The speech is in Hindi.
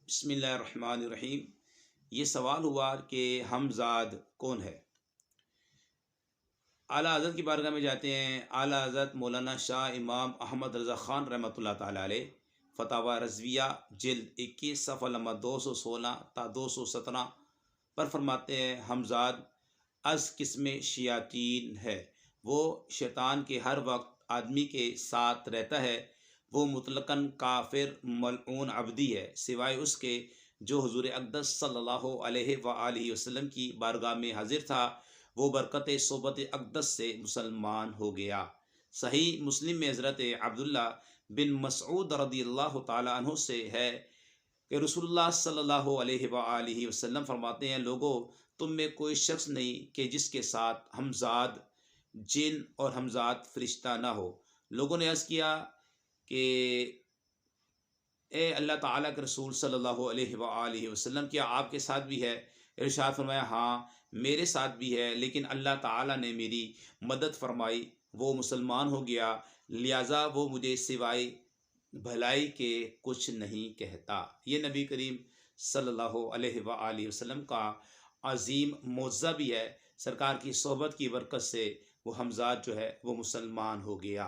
बिस्मिल्लाहिर्रहमानिर्रहीम। ये सवाल हुआ कि हमज़ाद कौन है। आला हज़रत की बारगाह में जाते हैं। आला हज़रत मौलाना शाह इमाम अहमद रज़ा ख़ान रहमतुल्लाह ताला अलैह फ़तावा रज़विया जिल्द 21 सफ़ा नंबर 216 ता 217 पर फरमाते हैं, हमज़ाद अज़ किस्म शयातीन है। वो शैतान के हर वक्त आदमी के साथ रहता है। वो मुतलकन काफिर मलऊन अब्दी है, सिवाय उसके जो हुज़ूर अक़दस सल्लल्लाहु अलैहि व आलिहि वसल्लम की बारगाह में हाजिर था। वो बरकत सोबत अक़दस से मुसलमान हो गया। सही मुस्लिम में हज़रत अब्दुल्ला बिन मसऊद रदियल्लाहु ताला अन्हु से है कि रसूलुल्लाह सल्लल्लाहु अलैहि व आलिहि वसल्लम फरमाते हैं, लोगों, तुम में कोई शख्स नहीं कि जिसके साथ हमज़ाद जिन और हमज़ाद फरिश्ता ना हो। लोगों ने अर्ज़ किया कि ए अल्लाह ताला के रसूल सल्लल्लाहु अलैहि व आलिहि वसल्लम, क्या आपके साथ भी है? इरशाद फरमाया, हाँ मेरे साथ भी है, लेकिन अल्लाह ताला ने मेरी मदद फरमाई, वो मुसलमान हो गया, लिहाजा वो मुझे सिवाय भलाई के कुछ नहीं कहता। ये नबी करीम सल्लल्लाहु अलैहि व आलिहि वसल्लम का अज़ीम मौज़ा भी है। सरकार की सोहबत की बरकत से वो हमज़ाद जो है वो मुसलमान हो गया।